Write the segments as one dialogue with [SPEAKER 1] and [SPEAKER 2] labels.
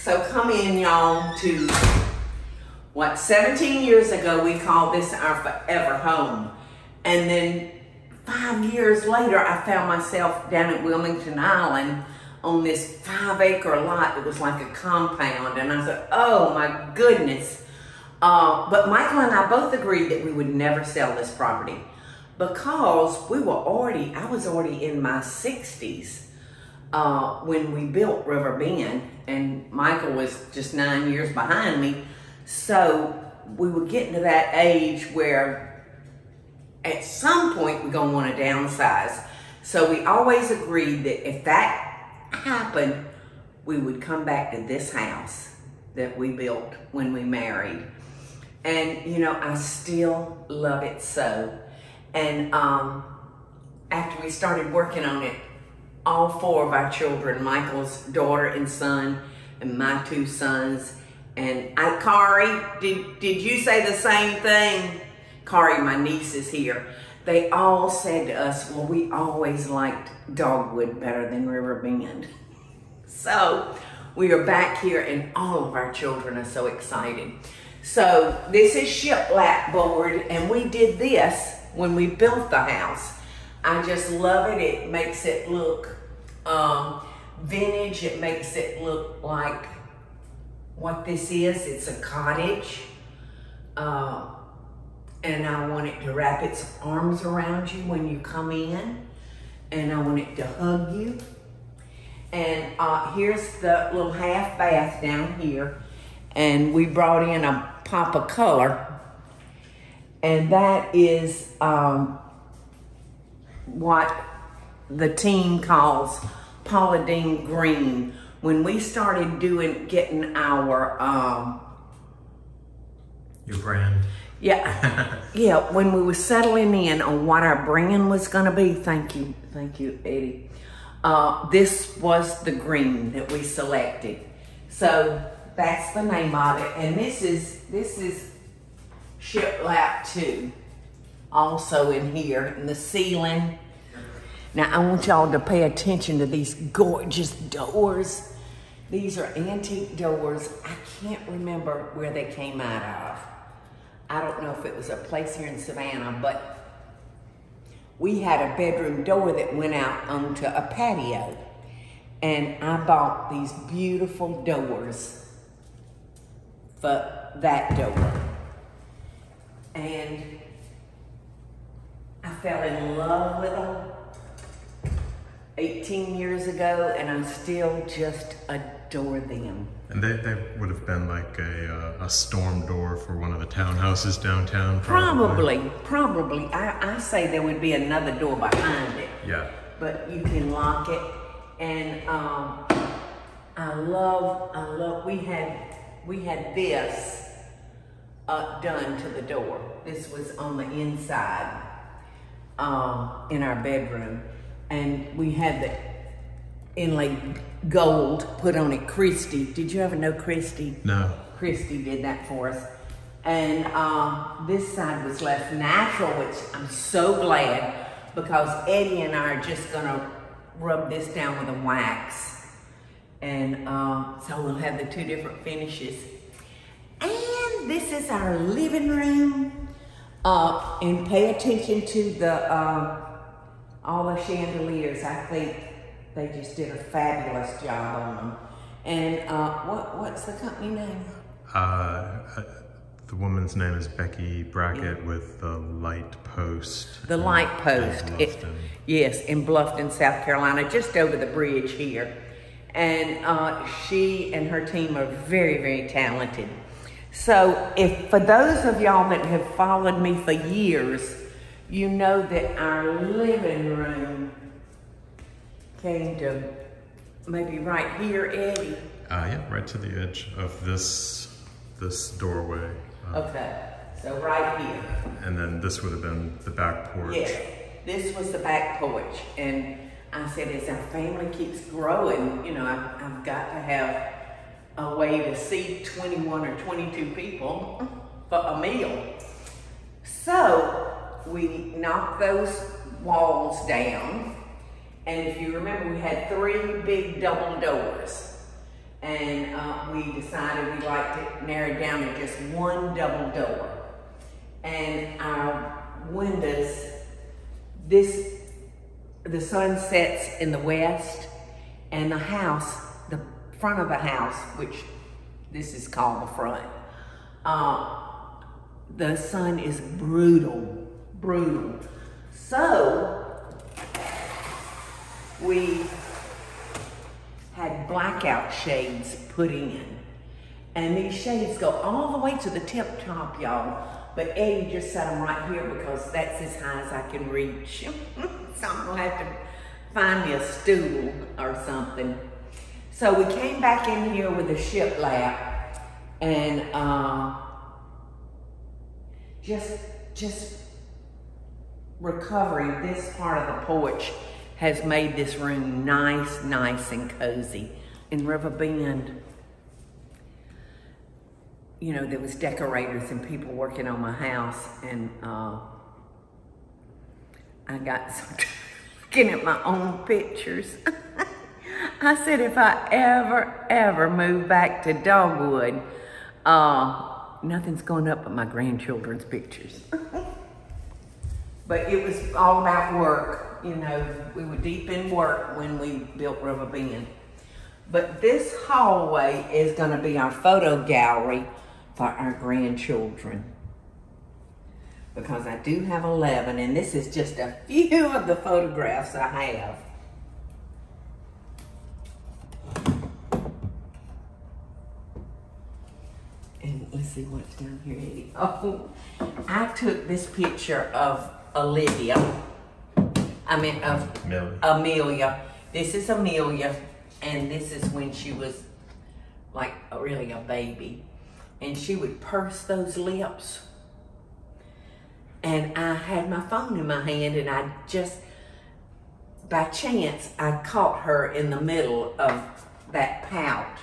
[SPEAKER 1] So come in, y'all, to what 17 years ago we called this our forever home. And then 5 years later, I found myself down at Wilmington Island on this 5-acre lot. It was like a compound. And I said, oh my goodness. But Michael and I both agreed that we would never sell this property because I was already in my 60s when we built River Bend, and Michael was just 9 years behind me. So we were getting to that age where at some point we're gonna wanna downsize. So we always agreed that if that happened, we would come back to this house that we built when we married. And you know, I still love it so. And after we started working on it, all 4 of our children, Michael's daughter and son, and my 2 sons, and Kari, did you say the same thing? Kari, my niece, is here. They all said to us, well, we always liked Dogwood better than River Bend. So we are back here and all of our children are so excited. So this is shiplap board, and we did this when we built the house. I just love it. It makes it look vintage. It makes it look like what this is. It's a cottage. And I want it to wrap its arms around you when you come in. And I want it to hug you. And here's the little half bath down here. And we brought in a pop of color. And that is what the team calls Paula Deen green. When we started getting our
[SPEAKER 2] your brand.
[SPEAKER 1] Yeah, yeah. When we were settling in on what our brand was gonna be, thank you, Eddie. This was the green that we selected. So that's the name of it, and this is shiplap too. Also in here in the ceiling. Now I want y'all to pay attention to these gorgeous doors. These are antique doors. I can't remember where they came out of. I don't know if it was a place here in Savannah, but we had a bedroom door that went out onto a patio. And I bought these beautiful doors for that door. And I fell in love with them 18 years ago, and I still just adore them.
[SPEAKER 2] And they would have been like a storm door for one of the townhouses downtown, probably.
[SPEAKER 1] Probably. I say there would be another door behind it.
[SPEAKER 2] Yeah.
[SPEAKER 1] But you can lock it. And I love, we had this done to the door. This was on the inside in our bedroom. And we had the inlaid gold put on it. Christy, did you ever know Christy?
[SPEAKER 2] No.
[SPEAKER 1] Christy did that for us. And this side was left natural, which I'm so glad, because Eddie and I are just gonna rub this down with a wax. And so we'll have the 2 different finishes. And this is our living room. And pay attention to the all the chandeliers. I think they just did a fabulous job on them. And what's the company name?
[SPEAKER 2] The woman's name is Becky Brackett with the Light Post.
[SPEAKER 1] The Light Post. Yes, in Bluffton, South Carolina, just over the bridge here. And she and her team are very, very talented. So for those of y'all that have followed me for years, you know that our living room came to maybe right here, Eddie.
[SPEAKER 2] Yeah, right to the edge of this doorway.
[SPEAKER 1] Okay, so right here.
[SPEAKER 2] And then this would have been the back porch.
[SPEAKER 1] Yes, this was the back porch. And I said, as our family keeps growing, you know, I've got to have a way to seat 21 or 22 people for a meal. So we knocked those walls down, and if you remember, we had 3 big double doors, and we decided we'd like to narrow it down to just one double door. And our windows, the sun sets in the west, and the house, the front of the house, which this is called the front, the sun is brutal. So we had blackout shades put in, and these shades go all the way to the tip top, y'all. But Eddie just set them right here because that's as high as I can reach. So I'm gonna have to find me a stool or something. So we came back in here with a shiplap, and just recovering this part of the porch has made this room nice and cozy. In River Bend, you know, there was decorators and people working on my house, and I got some looking at my own pictures. I said, if I ever move back to Dogwood, nothing's going up but my grandchildren's pictures. But it was all about work. You know, we were deep in work when we built River Bend. But this hallway is gonna be our photo gallery for our grandchildren, because I do have 11, and this is just a few of the photographs I have. And let's see what's down here, Eddie. Oh, I took this picture of Amelia. This is Amelia, and this is when she was like really a baby. And she would purse those lips. And I had my phone in my hand, and I just, by chance, I caught her in the middle of that pout.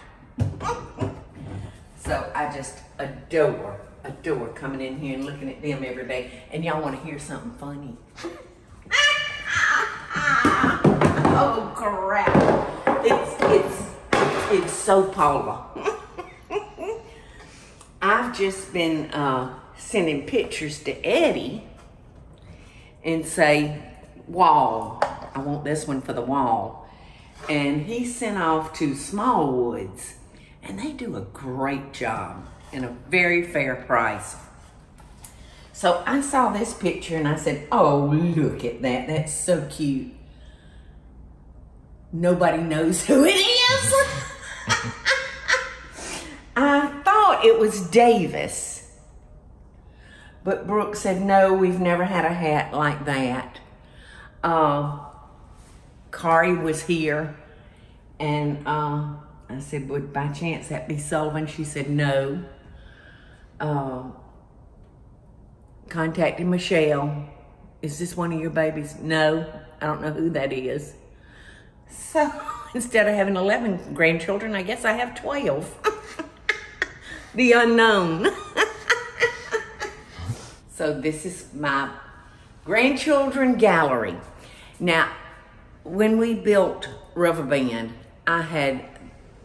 [SPEAKER 1] So I just adore coming in here and looking at them every day. And y'all want to hear something funny? Oh crap! It's so Paula. I've just been sending pictures to Eddie and say, wall, I want this one for the wall. And he sent off to Smallwoods, and they do a great job and a very fair price. So I saw this picture and I said, oh, look at that, that's so cute. Nobody knows who it is. I thought it was Davis, but Brooke said, no, we've never had a hat like that. Kari was here, and I said, would by chance that be Sullivan? She said, no. Contacted Michelle. Is this one of your babies? No, I don't know who that is. So instead of having 11 grandchildren, I guess I have 12. The unknown. So this is my grandchildren gallery. Now, when we built River Bend, I had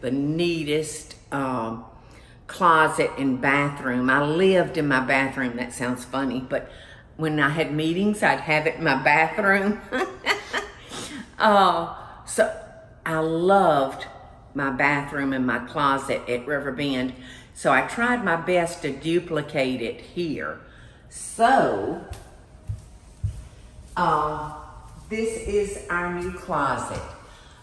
[SPEAKER 1] the neatest closet and bathroom. I lived in my bathroom. That sounds funny, but when I had meetings, I'd have it in my bathroom. So I loved my bathroom and my closet at River Bend. So I tried my best to duplicate it here. So this is our new closet.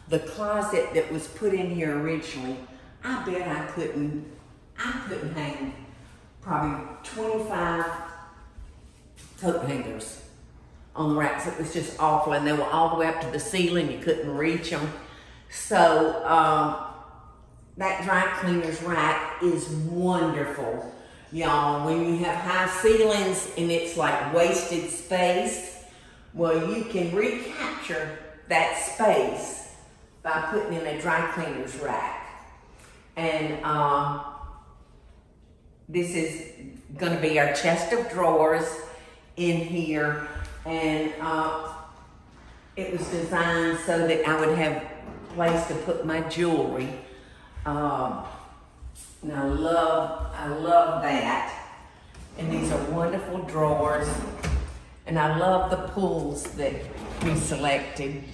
[SPEAKER 1] The closet that was put in here originally, I bet I couldn't hang probably 25 coat hangers on racks. It was just awful, and they were all the way up to the ceiling. You couldn't reach them. So that dry cleaner's rack is wonderful, y'all. When you have high ceilings and it's like wasted space, well, you can recapture that space by putting in a dry cleaner's rack. And this is gonna be our chest of drawers in here. And it was designed so that I would have a place to put my jewelry. And I love that. And these are wonderful drawers. And I love the pulls that we selected.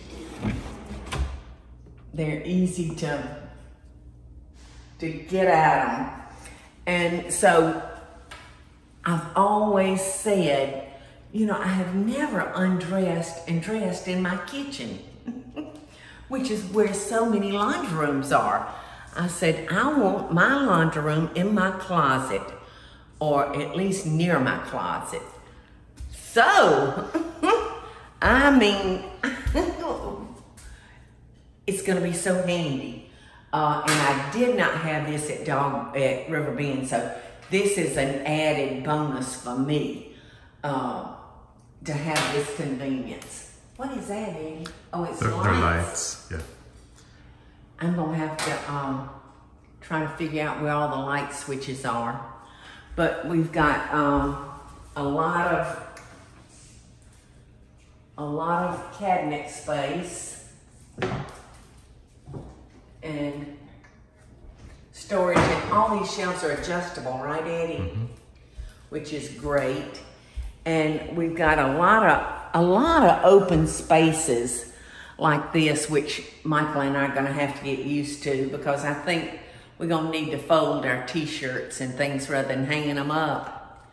[SPEAKER 1] They're easy to get at them. And so I've always said, you know, I have never undressed and dressed in my kitchen, which is where so many laundry rooms are. I said, I want my laundry room in my closet, or at least near my closet. So, I mean, it's gonna be so handy. And I did not have this at River Bend, so this is an added bonus for me to have this convenience. What is that, Eddie? Oh, it's lights.
[SPEAKER 2] They're lights, yeah.
[SPEAKER 1] I'm gonna have to try to figure out where all the light switches are. But we've got a lot of cabinet space and storage, and all these shelves are adjustable, right, Eddie?
[SPEAKER 2] Mm-hmm.
[SPEAKER 1] Which is great. And we've got a lot of open spaces like this, which Michael and I are gonna have to get used to, because I think we're gonna need to fold our t-shirts and things rather than hanging them up.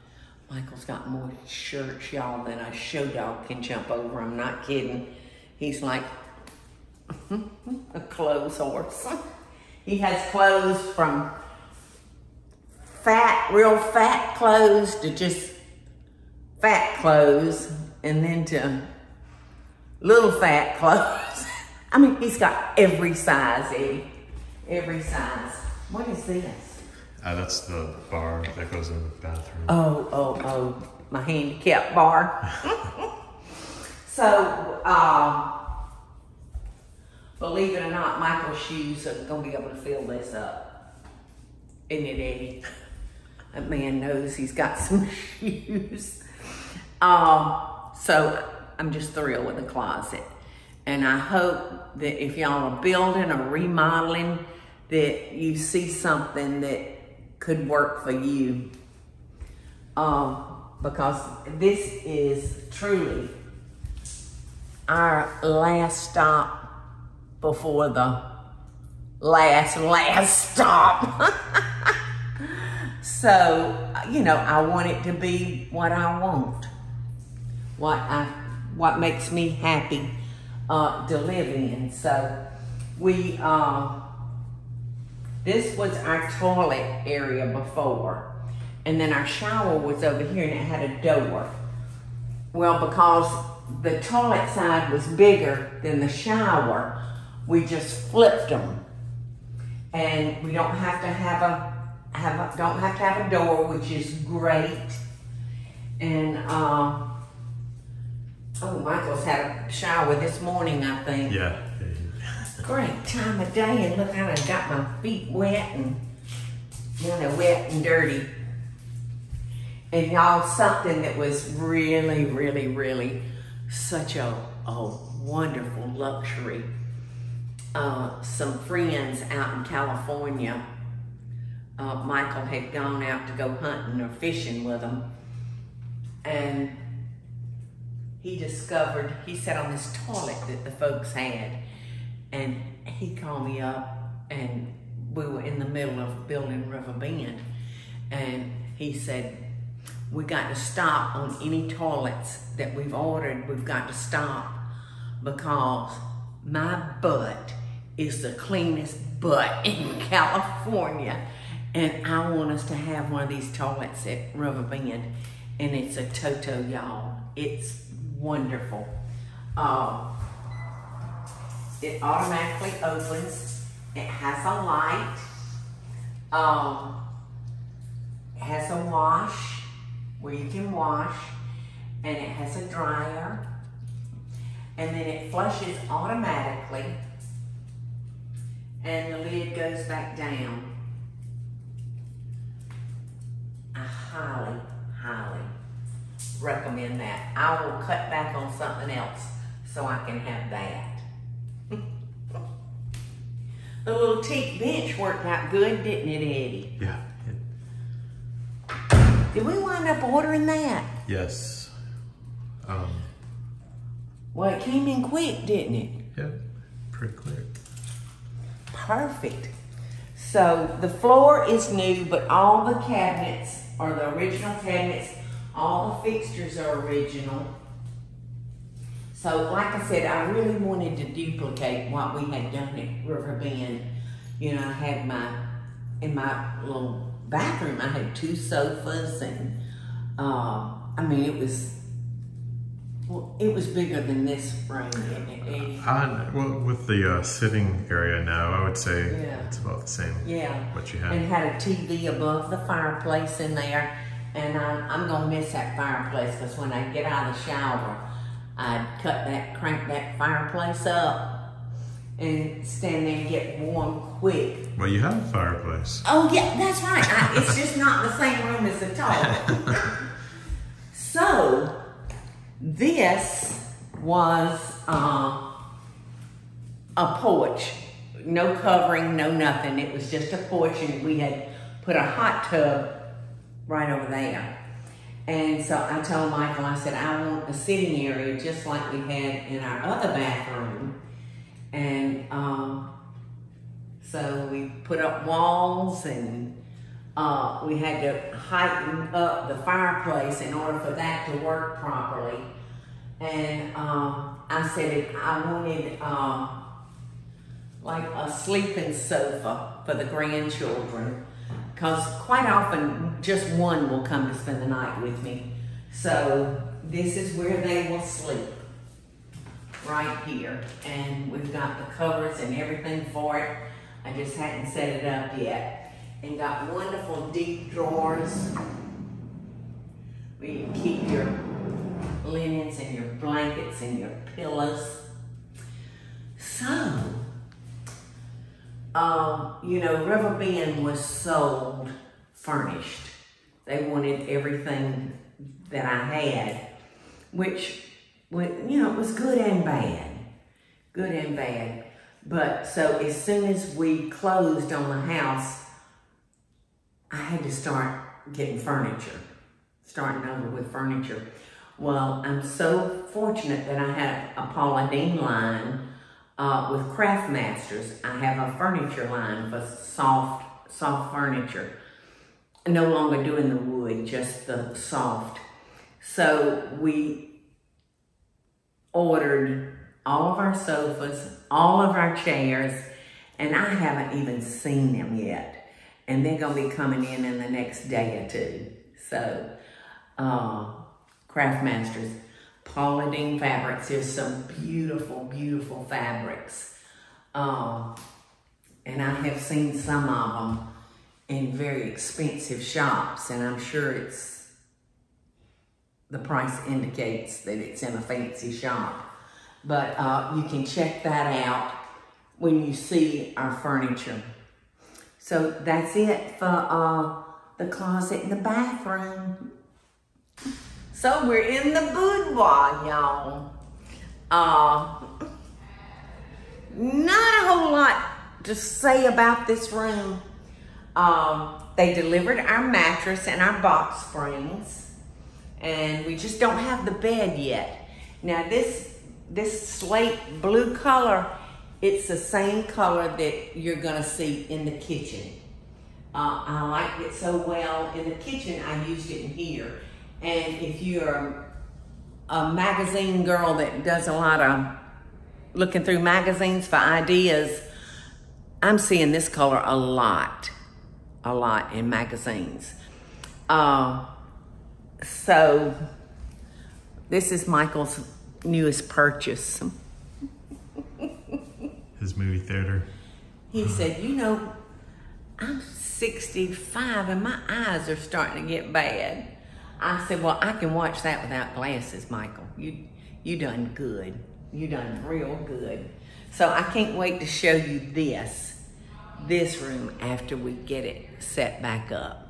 [SPEAKER 1] Michael's got more shirts, y'all, than a show dog can jump over. I'm not kidding. He's like a clothes horse. He has clothes from real fat clothes to just fat clothes, and then to little fat clothes. I mean, he's got every size, Eddie. Every size. What is this?
[SPEAKER 2] That's the bar that goes in the bathroom.
[SPEAKER 1] Oh, my handicap bar. So, believe it or not, Michael's shoes are gonna be able to fill this up. Isn't it, Eddie? That man knows he's got some shoes. So I'm just thrilled with the closet. And I hope that if y'all are building or remodeling, that you see something that could work for you. Because this is truly our last stop before the last stop. So, you know, I want it to be what I want. What makes me happy to live in. So we, this was our toilet area before, and then our shower was over here and it had a door. Well, because the toilet side was bigger than the shower, we just flipped them, and we don't have to have a door, which is great. And oh, Michael's had a shower this morning, I think.
[SPEAKER 2] Yeah.
[SPEAKER 1] Great time of day, and look, I done got my feet wet and, you know, wet and dirty. And y'all, something that was really, really, really such a wonderful luxury. Some friends out in California, Michael had gone out to go hunting or fishing with them, and he sat on this toilet that the folks had, and he called me up, and we were in the middle of building River Bend, and he said, we got to stop on any toilets that we've ordered. We've got to stop, because my butt is the cleanest butt in California, and I want us to have one of these toilets at River Bend, and it's a Toto, y'all. It's wonderful. It automatically opens. It has a light. It has a wash where you can wash, and it has a dryer, and then it flushes automatically, and the lid goes back down. I highly, highly recommend that. I will cut back on something else so I can have that. The little teak bench worked out good, didn't it, Eddie?
[SPEAKER 2] Yeah.
[SPEAKER 1] Did we wind up ordering that?
[SPEAKER 2] Yes.
[SPEAKER 1] Well, it came in quick, didn't it?
[SPEAKER 2] Yeah, pretty quick.
[SPEAKER 1] Perfect. So the floor is new, but all the cabinets are the original cabinets. All the fixtures are original. So like I said, I really wanted to duplicate what we had done at River Bend. You know, I had in my little bathroom, I had 2 sofas and, I mean, it was bigger than this room, didn't it, Eddie?
[SPEAKER 2] Well, with the sitting area now, I would say it's about the same.
[SPEAKER 1] Yeah.
[SPEAKER 2] What you had.
[SPEAKER 1] And had a TV above the fireplace in there. And I'm gonna miss that fireplace because when I get out of the shower, I'd crank that fireplace up and stand there and get warm quick.
[SPEAKER 2] Well, you have a fireplace.
[SPEAKER 1] Oh yeah, that's right. It's just not the same room as the toilet. So, this was a porch. No covering, no nothing. It was just a porch and we had put a hot tub right over there. And so I told Michael, I said, I want a sitting area just like we had in our other bathroom. And so we put up walls and we had to heighten up the fireplace in order for that to work properly. And I said I wanted like a sleeping sofa for the grandchildren, because quite often just one will come to spend the night with me. So this is where they will sleep, right here. And we've got the covers and everything for it. I just hadn't set it up yet. And got wonderful deep drawers where you can keep your linens and your blankets and your pillows. So, you know, River Bend was sold furnished. They wanted everything that I had, which, you know, it was good and bad. Good and bad. But so as soon as we closed on the house, I had to start getting furniture, starting over with furniture. Well, I'm so fortunate that I have a Paula Deen line with Craftmasters. I have a furniture line for soft furniture. No longer doing the wood, just the soft. So we ordered all of our sofas, all of our chairs, and I haven't even seen them yet. And they're gonna be coming in the next day or two. So, Craftmasters, Paula Deen fabrics. There's some beautiful, beautiful fabrics. And I have seen some of them in very expensive shops, and I'm sure the price indicates that it's in a fancy shop. But you can check that out when you see our furniture. So that's it for the closet and the bathroom. So we're in the boudoir, y'all. Not a whole lot to say about this room. They delivered our mattress and our box springs, and we just don't have the bed yet. Now this slate blue color, it's the same color that you're gonna see in the kitchen. I liked it so well in the kitchen, I used it in here. And if you're a magazine girl that does a lot of looking through magazines for ideas, I'm seeing this color a lot in magazines. So this is Michael's newest purchase.
[SPEAKER 2] His movie theater.
[SPEAKER 1] He said, you know, I'm 65 and my eyes are starting to get bad. I said, well, I can watch that without glasses, Michael. You done good. You done real good. So I can't wait to show you this room after we get it set back up.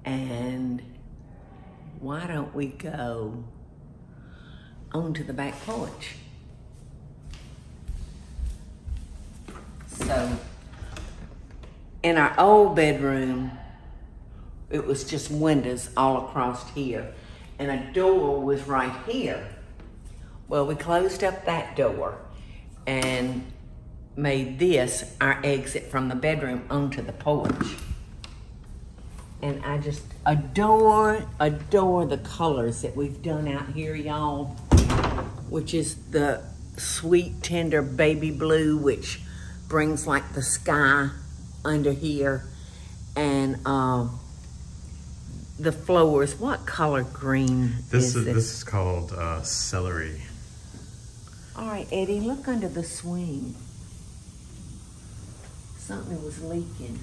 [SPEAKER 1] And why don't we go onto the back porch? So So in our old bedroom, it was just windows all across here, and a door was right here. Well, we closed up that door and made this our exit from the bedroom onto the porch. And I just adore the colors that we've done out here, y'all, which is the sweet, tender baby blue, which brings like the sky under here. And the floors, what color green is this?
[SPEAKER 2] This is called celery.
[SPEAKER 1] All right, Eddie, look under the swing. Something was leaking.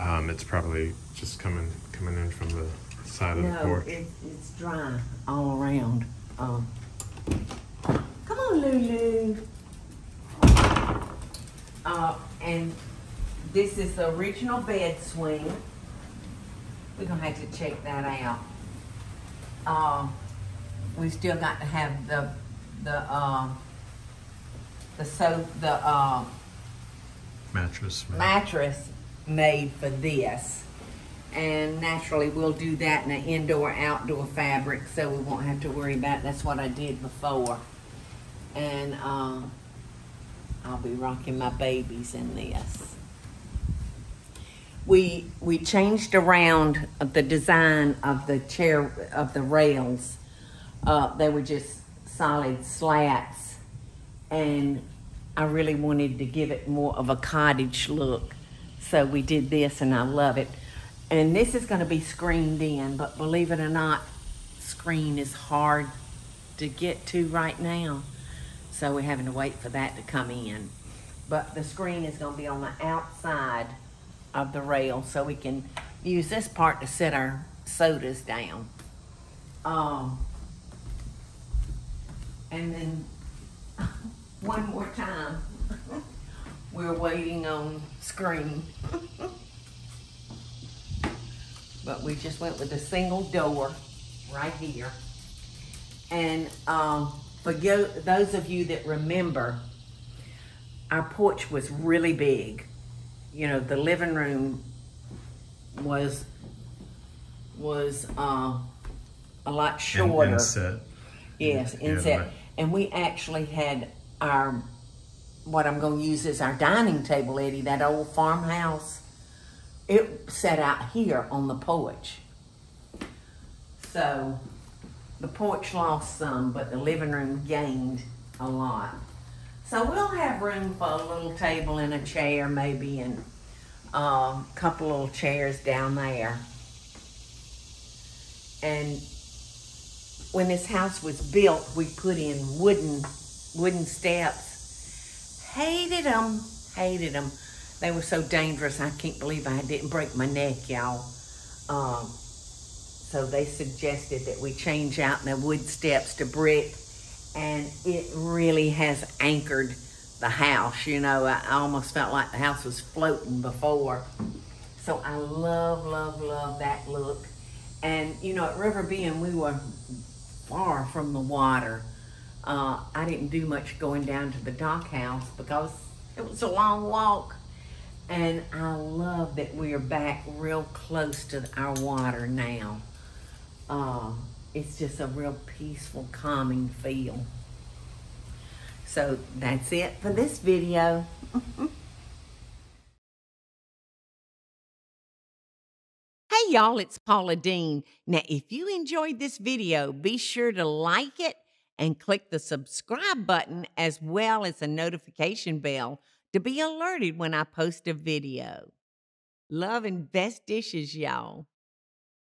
[SPEAKER 2] It's probably just coming in from the side of the porch.
[SPEAKER 1] No, it's dry all around. Come on, Lulu. And this is the original bed swing. We're gonna have to check that out. We still got to have the mattress made for this, and naturally we'll do that in an indoor-outdoor fabric, so we won't have to worry about it. That's what I did before, and I'll be rocking my babies in this. We changed around the design of the chair, of the rails. They were just solid slats, and I really wanted to give it more of a cottage look. So we did this, and I love it. And this is going to be screened in, but believe it or not, screen is hard to get to right now. So we're having to wait for that to come in. But the screen is going to be on the outside of the rail, so we can use this part to set our sodas down. And then one more time, we're waiting on screen. But we just went with a single door right here. And for those of you that remember, our porch was really big. You know, the living room was a lot shorter.
[SPEAKER 2] Inset.
[SPEAKER 1] Yes, inset. And we actually had our, what I'm going to use as our dining table, Eddie, that old farmhouse. It sat out here on the porch. So the porch lost some, but the living room gained a lot. So we'll have room for a little table and a chair maybe, and a couple little chairs down there. And when this house was built, we put in wooden steps. Hated them. They were so dangerous. I can't believe I didn't break my neck, y'all. So they suggested that we change out the wood steps to brick, and it really has anchored the house. You know, I almost felt like the house was floating before. So I love that look. And you know, at River Bend, we were far from the water. I didn't do much going down to the dock house because it was a long walk. And I love that we are back real close to our water now. It's just a real peaceful, calming feel. So that's it for this video. Hey y'all, it's Paula Deen. Now, if you enjoyed this video, be sure to like it and click the subscribe button as well as the notification bell to be alerted when I post a video. Love and best dishes, y'all.